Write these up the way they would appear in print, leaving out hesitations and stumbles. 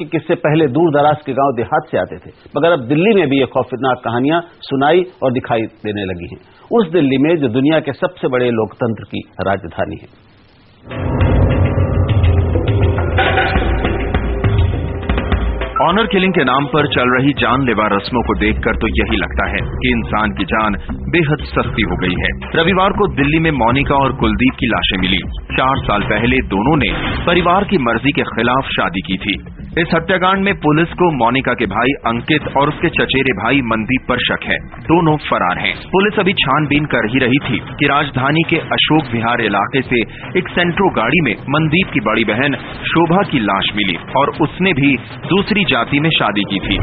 के किस्से पहले दूर दराज के गांव देहात से आते थे, मगर अब दिल्ली में भी ये खौफनाक कहानियां सुनाई और दिखाई देने लगी हैं। उस दिल्ली में जो दुनिया के सबसे बड़े लोकतंत्र की राजधानी है। ऑनर किलिंग के नाम पर चल रही जानलेवा रस्मों को देखकर तो यही लगता है कि इंसान की जान बेहद सस्ती हो गई है। रविवार को दिल्ली में मोनिका और कुलदीप की लाशें मिली। 4 साल पहले दोनों ने परिवार की मर्जी के खिलाफ शादी की थी। इस हत्याकांड में पुलिस को मोनिका के भाई अंकित और उसके चचेरे भाई मनदीप पर शक है। दोनों फरार हैं। पुलिस अभी छानबीन कर ही रही थी कि राजधानी के अशोक विहार इलाके से एक सेंट्रो गाड़ी में मनदीप की बड़ी बहन शोभा की लाश मिली और उसने भी दूसरी जाति में शादी की थी।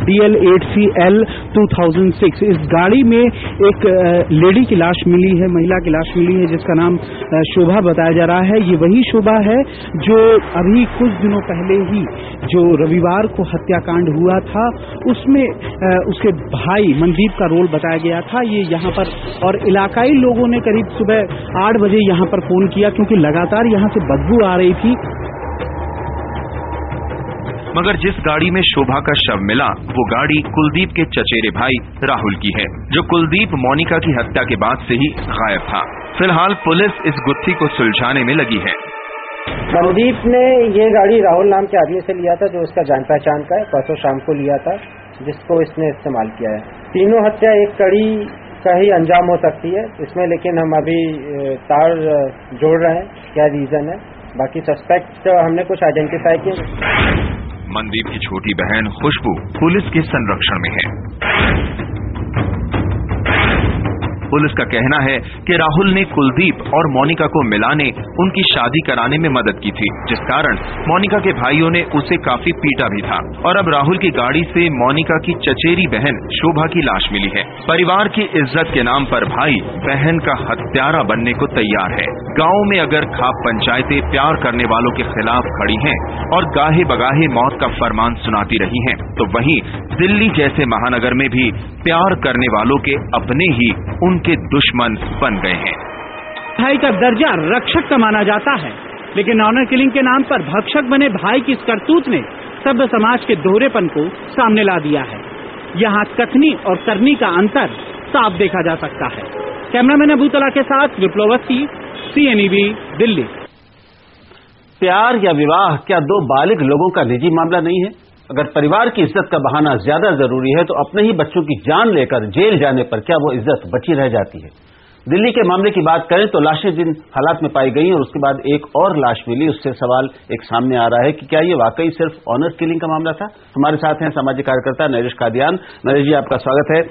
DL8CL 2006 इस गाड़ी में एक लेडी की लाश मिली है, महिला की लाश मिली है, जिसका नाम शोभा बताया जा रहा है। ये वही शोभा है जो अभी कुछ दिनों पहले ही जो रविवार को हत्याकांड हुआ था उसमें उसके भाई मनदीप का रोल बताया गया था। ये यहाँ पर और इलाकाई लोगों ने करीब सुबह 8 बजे यहाँ पर फोन किया क्योंकि लगातार यहाँ से बदबू आ रही थी। मगर जिस गाड़ी में शोभा का शव मिला वो गाड़ी कुलदीप के चचेरे भाई राहुल की है, जो कुलदीप मोनिका की हत्या के बाद से ही गायब था। फिलहाल पुलिस इस गुत्थी को सुलझाने में लगी है। मनदीप ने ये गाड़ी राहुल नाम के आदमी से लिया था जो उसका जान पहचान का है, परसों शाम को लिया था, जिसको इसने इस्तेमाल किया है। तीनों हत्या एक कड़ी का ही अंजाम हो सकती है इसमें, लेकिन हम अभी तार जोड़ रहे हैं क्या रीजन है। बाकी सस्पेक्ट हमने कुछ आइडेंटिफाई किए। मनदीप की छोटी बहन खुशबू पुलिस के संरक्षण में है। पुलिस का कहना है कि राहुल ने कुलदीप और मोनिका को मिलाने, उनकी शादी कराने में मदद की थी, जिस कारण मोनिका के भाइयों ने उसे काफी पीटा भी था। और अब राहुल की गाड़ी से मोनिका की चचेरी बहन शोभा की लाश मिली है। परिवार की इज्जत के नाम पर भाई बहन का हत्यारा बनने को तैयार है। गाँव में अगर खाप पंचायतें प्यार करने वालों के खिलाफ खड़ी हैं और गाहे बगाहे मौत का फरमान सुनाती रही हैं, तो वहीं दिल्ली जैसे महानगर में भी प्यार करने वालों के अपने ही उनके दुश्मन बन गए हैं। भाई का दर्जा रक्षक का माना जाता है, लेकिन ऑनर किलिंग के नाम पर भक्षक बने भाई की इस करतूत ने सभ्य समाज के दोहरेपन को सामने ला दिया है। यहाँ कथनी और करनी का अंतर साफ देखा जा सकता है। कैमरामैन अबूतला के साथ विप्लव अवस्थी, CNEB, दिल्ली। प्यार या विवाह क्या दो बालिग लोगों का निजी मामला नहीं है? अगर परिवार की इज्जत का बहाना ज्यादा जरूरी है तो अपने ही बच्चों की जान लेकर जेल जाने पर क्या वो इज्जत बची रह जाती है? दिल्ली के मामले की बात करें तो लाशें जिन हालात में पाई गई और उसके बाद एक और लाश मिली, उससे सवाल एक सामने आ रहा है कि क्या ये वाकई सिर्फ ऑनर किलिंग का मामला था? हमारे साथ हैं सामाजिक कार्यकर्ता नरेश कादियान। नरेश जी, आपका स्वागत है।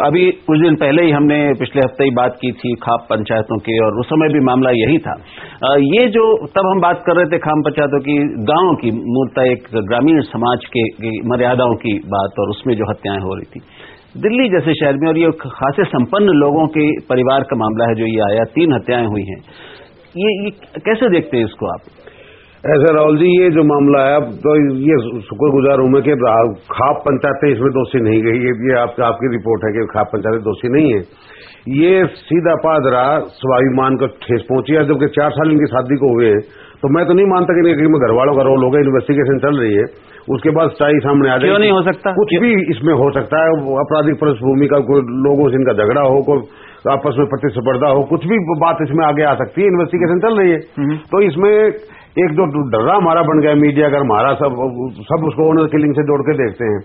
अभी कुछ दिन पहले ही हमने पिछले हफ्ते ही बात की थी खाप पंचायतों की और उस समय भी मामला यही था। ये जो तब हम बात कर रहे थे खाप पंचायतों की, गाँव की, मूलतः एक ग्रामीण समाज के मर्यादाओं की बात और उसमें जो हत्याएं हो रही थी दिल्ली जैसे शहर में, और ये खासे संपन्न लोगों के परिवार का मामला है जो ये आया, 3 हत्याएं हुई हैं। ये कैसे देखते हैं इसको आप? ऐसा राहुल जी, ये जो मामला है तो ये शुक्रगुजार हूं मैं कि खाप पंचायतें इसमें दोषी नहीं गई। ये आपकी रिपोर्ट है कि खाप पंचायतें दोषी नहीं है। ये सीधा पादरा स्वाभिमान को ठेस पहुंची है। जबकि 4 साल इनकी शादी को हुए, तो मैं तो नहीं मानता कि घर वालों का रोल होगा। इन्वेस्टिगेशन चल रही है, उसके बाद सच्चाई सामने आ जाएगी। क्यों नहीं हो सकता? कुछ भी इसमें हो सकता है। आपराधिक पृष्ठभूमि का कोई लोगों से इनका झगड़ा हो, कोई आपस में प्रतिस्पर्धा हो, कुछ भी बात इसमें आगे आ सकती है। इन्वेस्टिगेशन चल रही है, तो इसमें एक जो डर्रा हमारा बन गया मीडिया, अगर हमारा सब उसको ऑनर किलिंग से जोड़ के देखते हैं।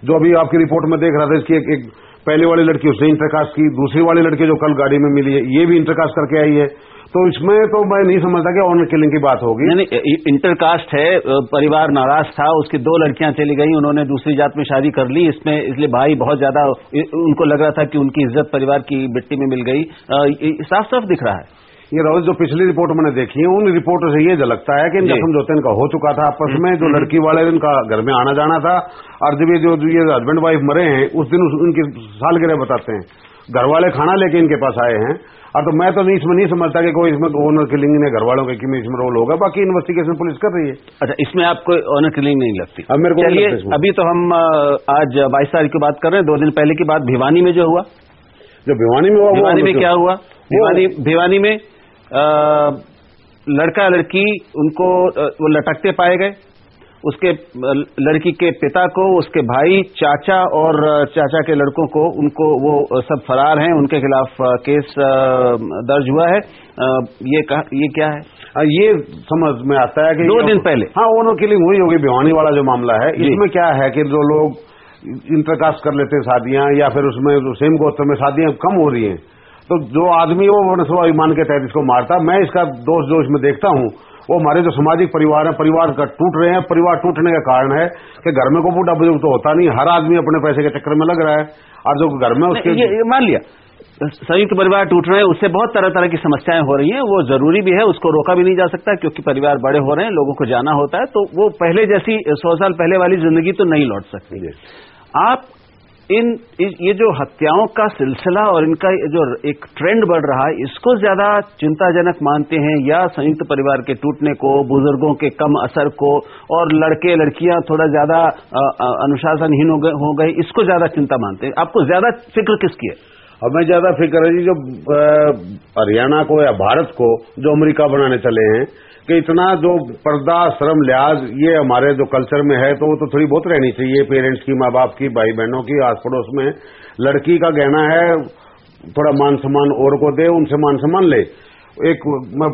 जो अभी आपकी रिपोर्ट में देख रहा था, इसकी एक पहले वाली लड़की उसने इंटरकास्ट की, दूसरी वाली लड़की जो कल गाड़ी में मिली है ये भी इंटरकास्ट करके आई है। तो इसमें तो मैं नहीं समझता कि ऑनर किलिंग की बात होगी। नहीं, इंटरकास्ट है, परिवार नाराज था, उसकी 2 लड़कियां चली गई, उन्होंने दूसरी जात में शादी कर ली। इसलिए भाई बहुत ज्यादा उनको लग रहा था कि उनकी इज्जत परिवार की मिट्टी में मिल गई। साफ साफ दिख रहा है। ये राहुल, जो पिछली रिपोर्ट मैंने देखी है उन रिपोर्टों से ये झलकता है कि इनका समझौता इनका हो चुका था आपस में। जो लड़की वाले इनका घर में आना जाना था, और जब ये हस्बैंड वाइफ मरे हैं उस दिन उनकी सालगिरह बताते हैं, घर वाले खाना लेके इनके पास आए हैं। और तो मैं तो इसमें नहीं समझता कि कोई इसमें ऑनर किलिंग ने घर वालों के इसमें रोल होगा। बाकी इन्वेस्टिगेशन पुलिस कर रही है। अच्छा, इसमें आपको ऑनर किलिंग नहीं लगती? अब मेरे को चलिए, अभी तो हम आज 22 तारीख की बात कर रहे हैं। 2 दिन पहले की बात भिवानी में जो हुआ, जो भिवानी में हुआ, भिवानी में क्या हुआ? भिवानी में लड़का लड़की उनको वो लटकते पाए गए। उसके लड़की के पिता को, उसके भाई, चाचा और चाचा के लड़कों को, उनको वो सब फरार हैं, उनके खिलाफ केस दर्ज हुआ है। ये क्या है? ये समझ में आता है कि 2 दिन पहले ऑनर किलिंग हुई होगी। भिवानी वाला जो मामला है, इसमें क्या है कि जो लोग इंटरकास्ट कर लेते हैं शादियां, या फिर उसमें सेम गोत्र में शादियां कम हो रही हैं, तो जो आदमी वो स्वाभिमान के तहत इसको मारता, मैं इसका दोष जो इसमें देखता हूं, वो हमारे जो सामाजिक परिवार है, परिवार का टूट रहे हैं। परिवार टूटने का कारण है कि घर में को बूढ़ा बुजुर्ग तो होता नहीं, हर आदमी अपने पैसे के चक्कर में लग रहा है, और जो घर में उसके ये मान लिया संयुक्त परिवार टूट रहे हैं, उससे बहुत तरह तरह की समस्याएं हो रही हैं। वो जरूरी भी है, उसको रोका भी नहीं जा सकता, क्योंकि परिवार बड़े हो रहे हैं, लोगों को जाना होता है, तो वो पहले जैसी 100 साल पहले वाली जिंदगी तो नहीं लौट सकती है। आप ये जो हत्याओं का सिलसिला और इनका जो एक ट्रेंड बढ़ रहा है, इसको ज्यादा चिंताजनक मानते हैं, या संयुक्त परिवार के टूटने को, बुजुर्गों के कम असर को, और लड़के लड़कियां थोड़ा ज्यादा अनुशासनहीन हो गए, इसको ज्यादा चिंता मानते हैं? आपको ज्यादा फिक्र किसकी है? हमें ज्यादा फिक्र है जी जो हरियाणा को या भारत को जो अमेरिका बनाने चले हैं, कि इतना जो पर्दा, शर्म, लिहाज ये हमारे जो कल्चर में है, तो वो तो थोड़ी बहुत रहनी चाहिए। पेरेंट्स की, माँ बाप की, भाई बहनों की, आस पड़ोस में लड़की का गहना है, थोड़ा मान सम्मान और को दे, उनसे मान सम्मान ले।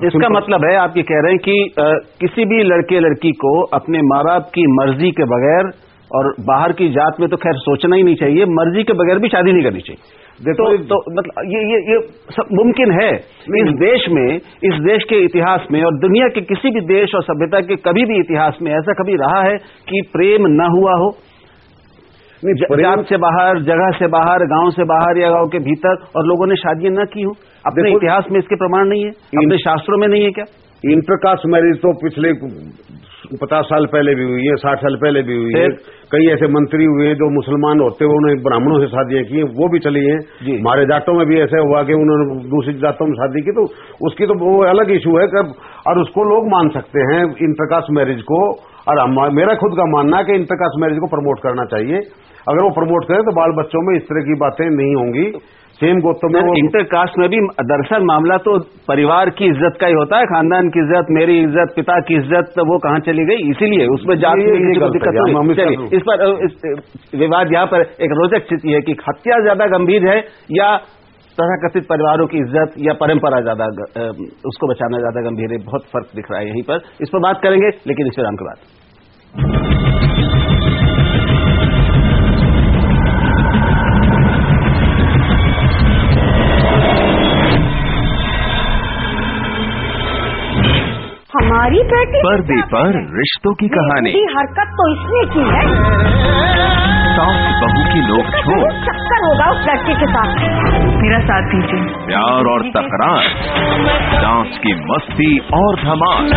इसका मतलब है आप ये कह रहे हैं कि किसी भी लड़के लड़की को अपने माँ बाप की मर्जी के बगैर, और बाहर की जात में तो खैर सोचना ही नहीं चाहिए, मर्जी के बगैर भी शादी नहीं करनी चाहिए। तो मतलब ये सब मुमकिन है इस देश में, इस देश के इतिहास में, और दुनिया के किसी भी देश और सभ्यता के कभी भी इतिहास में ऐसा कभी रहा है कि प्रेम न हुआ हो? जात से बाहर, जगह से बाहर, गांव से बाहर या गांव के भीतर, और लोगों ने शादियां न की हो? अपने इतिहास में इसके प्रमाण नहीं है? अपने शास्त्रों में नहीं है क्या? इंटरकास्ट मैरिज तो पिछले 50 साल पहले भी हुई है, 60 साल पहले भी हुई है। कई ऐसे मंत्री हुए हैं जो मुसलमान होते हुए उन्होंने ब्राह्मणों से शादियां की हैं, वो भी चली हैं। हमारे जाटों में भी ऐसा हुआ कि उन्होंने दूसरी जातों में शादी की, तो उसकी तो वो अलग इशू है कब, और उसको लोग मान सकते हैं इंटरकास्ट मैरिज को। और मेरा खुद का मानना है कि इंटरकास्ट मैरिज को प्रमोट करना चाहिए। अगर वो प्रमोट करें तो बाल बच्चों में इस तरह की बातें नहीं होंगी। सेम गोत्र में इंटरकास्ट में भी दरअसल मामला तो परिवार की इज्जत का ही होता है, खानदान की इज्जत, मेरी इज्जत, पिता की इज्जत, तो वो कहाँ चली गई? इसीलिए उसमें जात की दिक्कत नहीं। इस पर विवाद यहाँ पर एक रोचक स्थिति है कि हत्या ज्यादा गंभीर है या तथाकथित परिवारों की इज्जत या परंपरा ज्यादा, उसको बचाना ज्यादा गंभीर है? बहुत फर्क दिख रहा है यहीं पर। इस पर बात करेंगे, लेकिन इस विराम के बाद। हमारी बेटी पर्दे पर रिश्तों की कहानी, हरकत तो इसने की है। सास बहू की नोक-झोंक, चक्कर होगा उस लड़के के साथ। मेरा साथ दीजिए। प्यार और तकरार, डांस की मस्ती और धमाल।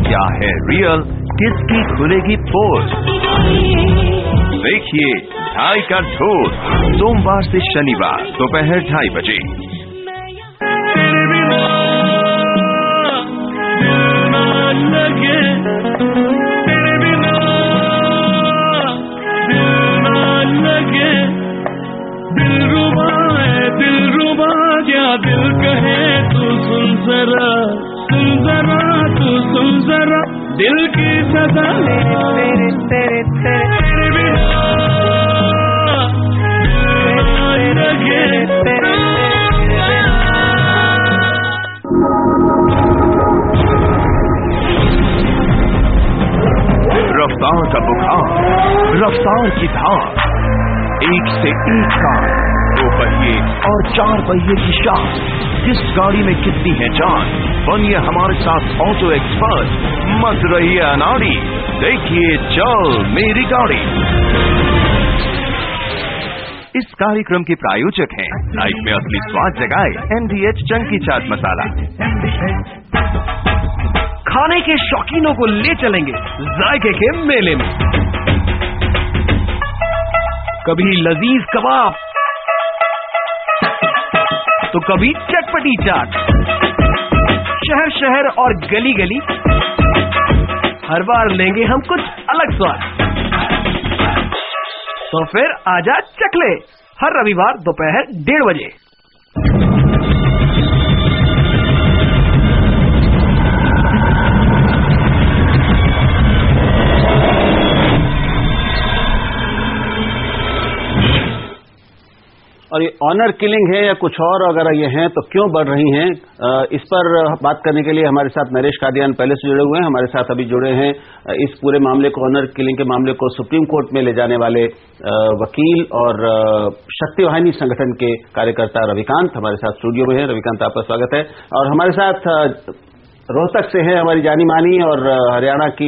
क्या है रियल, किसकी खुलेगी पोल? देखिए 2:30 का ढोल, सोमवार से शनिवार दोपहर 2:30 बजे। दिल कहे तू सुन जरा, सुन जरा, तू सुन जरा, दिल की सजा तेरे तेरे तेरे बिना लगे तेरे। रफ्तार का बुखार, रफ्तार की धार, एक से एक कार, 2 पहिए और 4 पहिए की शान। किस गाड़ी में कितनी है जान? बनिए हमारे साथ ऑटो एक्सपर्ट, मत रहिए अनाड़ी, देखिए चल मेरी गाड़ी। इस कार्यक्रम के प्रायोजक हैं लाइफ में असली स्वाद जगाए MDH चंकी चाट मसाला। खाने के शौकीनों को ले चलेंगे जायके के मेले में। कभी लजीज कबाब तो कभी चटपटी चाट, शहर शहर और गली गली, हर बार लेंगे हम कुछ अलग स्वाद। तो फिर आजा चखले, हर रविवार दोपहर 1:30 बजे। और ये ऑनर किलिंग है या कुछ और अगर ये हैं तो क्यों बढ़ रही हैं, इस पर बात करने के लिए हमारे साथ नरेश कादियान पहले से जुड़े हुए हैं। हमारे साथ अभी जुड़े हैं इस पूरे मामले को, ऑनर किलिंग के मामले को सुप्रीम कोर्ट में ले जाने वाले वकील और शक्ति वाहिनी संगठन के कार्यकर्ता रविकांत हमारे साथ स्टूडियो में है। रविकांत, आपका स्वागत है। और हमारे साथ रोहतक से है हमारी जानी मानी और हरियाणा की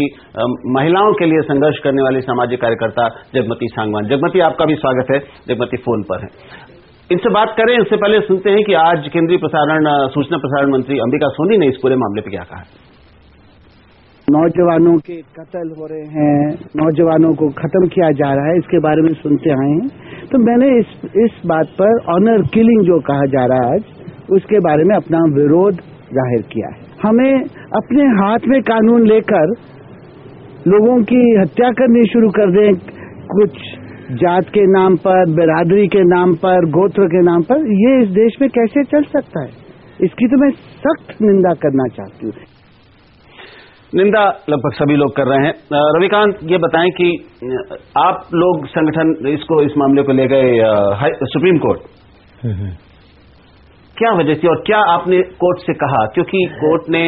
महिलाओं के लिए संघर्ष करने वाली सामाजिक कार्यकर्ता जगमती सांगवान। जगमती, आपका भी स्वागत है। जगमती फोन पर है, इनसे बात करें। इससे पहले सुनते हैं कि आज केंद्रीय सूचना प्रसारण मंत्री अंबिका सोनी ने इस पूरे मामले पर क्या कहा है। नौजवानों के कत्ल हो रहे हैं, नौजवानों को खत्म किया जा रहा है, इसके बारे में सुनते आए हैं। तो मैंने इस बात पर ऑनर किलिंग जो कहा जा रहा है आज, उसके बारे में अपना विरोध जाहिर किया है। हमें अपने हाथ में कानून लेकर लोगों की हत्या करनी शुरू कर दें, कुछ जात के नाम पर, बिरादरी के नाम पर, गोत्र के नाम पर, ये इस देश में कैसे चल सकता है? इसकी तो मैं सख्त निंदा करना चाहती हूँ। निंदा लगभग सभी लोग कर रहे हैं। रविकांत, ये बताएं कि आप लोग संगठन इस मामले को ले गए सुप्रीम कोर्ट, क्या वजह थी और क्या आपने कोर्ट से कहा? क्योंकि कोर्ट ने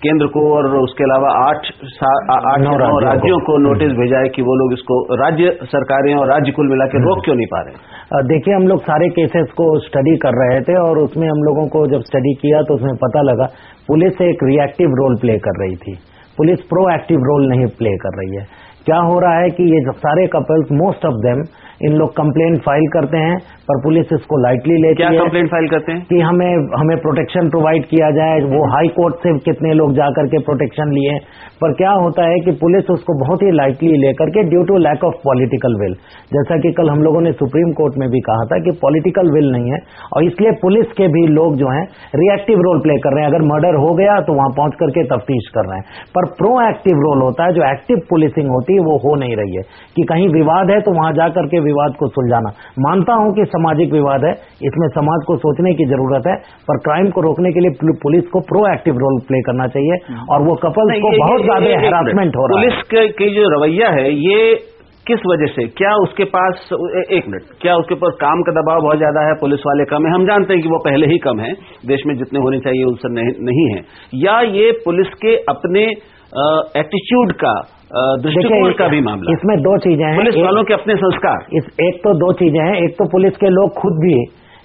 केंद्र को और उसके अलावा 8-9 राज्यों को नोटिस भेजा है कि वो लोग इसको, राज्य सरकारें और राज्य कुल मिला के रोक क्यों नहीं पा रहे? देखिए, हम लोग सारे केसेस को स्टडी कर रहे थे और उसमें हम लोगों को जब स्टडी किया तो उसमें पता लगा पुलिस एक रिएक्टिव रोल प्ले कर रही थी, पुलिस प्रोएक्टिव रोल नहीं प्ले कर रही है। क्या हो रहा है कि ये सारे कपल्स, मोस्ट ऑफ देम, इन लोग कंप्लेंट फाइल करते हैं पर पुलिस इसको लाइटली लेती है। क्या कंप्लेंट फाइल करते हैं? कि हमें प्रोटेक्शन प्रोवाइड किया जाए। वो हाई कोर्ट से कितने लोग जाकर के प्रोटेक्शन लिए, पर क्या होता है कि पुलिस उसको बहुत ही लाइटली लेकर के, due to lack of political will, जैसा कि कल हम लोगों ने सुप्रीम कोर्ट में भी कहा था कि पॉलिटिकल विल नहीं है और इसलिए पुलिस के भी लोग जो हैं रिएक्टिव रोल प्ले कर रहे हैं। अगर मर्डर हो गया तो वहां पहुंच करके तफ्तीश कर रहे हैं, पर प्रोएक्टिव रोल होता है, जो एक्टिव पुलिसिंग होती है, वो हो नहीं रही है कि कहीं विवाद है तो वहां जाकर के विवाद को सुलझाना। मानता हूं कि सामाजिक विवाद है, इसमें समाज को सोचने की जरूरत है, पर क्राइम को रोकने के लिए पुलिस को प्रोएक्टिव रोल प्ले करना चाहिए और वो कपल्स को बहुत ज्यादा हैरासमेंट हो रहा है। पुलिस की जो रवैया है ये किस वजह से? क्या उसके पास, एक मिनट, क्या उसके ऊपर काम का दबाव बहुत ज्यादा है, पुलिस वाले कम है? हम जानते हैं कि वो पहले ही कम है, देश में जितने होने चाहिए उनसे नहीं है, या ये पुलिस के अपने एटीट्यूड का, दृष्टिकोण का भी मामला? इसमें दो चीजें हैं। पुलिस वालों के अपने संस्कार, एक तो दो चीजें हैं। एक तो पुलिस के लोग खुद भी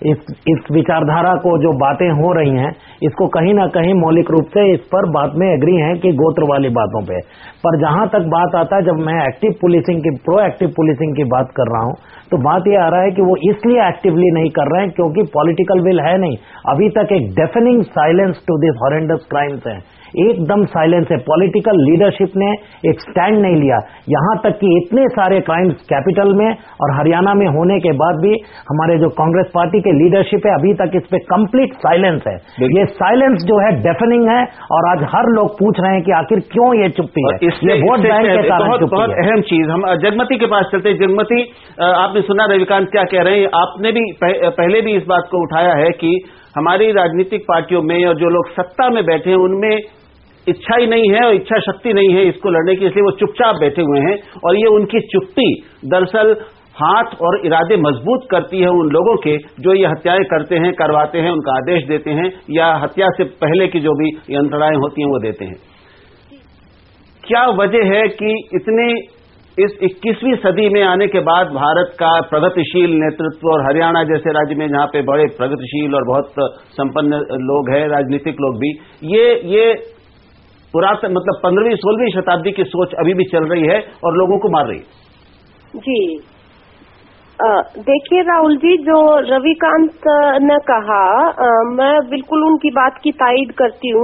इस विचारधारा को, जो बातें हो रही हैं, इसको कहीं ना कहीं मौलिक रूप से इस पर बात में एग्री हैं कि गोत्र वाली बातों पे। पर जहां तक बात आता है, जब मैं एक्टिव पुलिसिंग की, प्रोएक्टिव पुलिसिंग की बात कर रहा हूं, तो बात यह आ रहा है कि वो इसलिए एक्टिवली नहीं कर रहे हैं क्योंकि पॉलिटिकल विल है नहीं। अभी तक एक deafening silence to this horrendous crimes है, एकदम साइलेंस है। पॉलिटिकल लीडरशिप ने एक स्टैंड नहीं लिया, यहां तक कि इतने सारे क्राइम्स कैपिटल में और हरियाणा में होने के बाद भी हमारे जो कांग्रेस पार्टी के लीडरशिप है, अभी तक इस पे कंप्लीट साइलेंस है। ये साइलेंस जो है डेफनिंग है और आज हर लोग पूछ रहे हैं कि आखिर क्यों ये चुप्पी है। ये वोट बैंक के कारण चुप्पी है। बहुत अहम चीज, हम जगमती के पास चलते हैं। जगमती, आपने सुना रविकांत क्या कह रहे हैं? आपने भी पहले भी इस बात को उठाया है कि हमारी राजनीतिक पार्टियों में और जो लोग सत्ता में बैठे हैं उनमें इच्छा ही नहीं है और इच्छा शक्ति नहीं है इसको लड़ने की, इसलिए वो चुपचाप बैठे हुए हैं। और ये उनकी चुप्पी दरअसल हाथ और इरादे मजबूत करती है उन लोगों के जो ये हत्याएं करते हैं, करवाते हैं, उनका आदेश देते हैं या हत्या से पहले की जो भी यंत्रणाएं होती हैं वो देते हैं। क्या वजह है कि इतने इस 21वीं सदी में आने के बाद भारत का प्रगतिशील नेतृत्व और हरियाणा जैसे राज्य में जहां पे बड़े प्रगतिशील और बहुत संपन्न लोग हैं, राजनीतिक लोग भी, ये पुरातन, मतलब 15वीं-16वीं शताब्दी की सोच अभी भी चल रही है और लोगों को मार रही है? जी, देखिए राहुल जी, जो रविकांत ने कहा, मैं बिल्कुल उनकी बात की तायीद करती हूँ।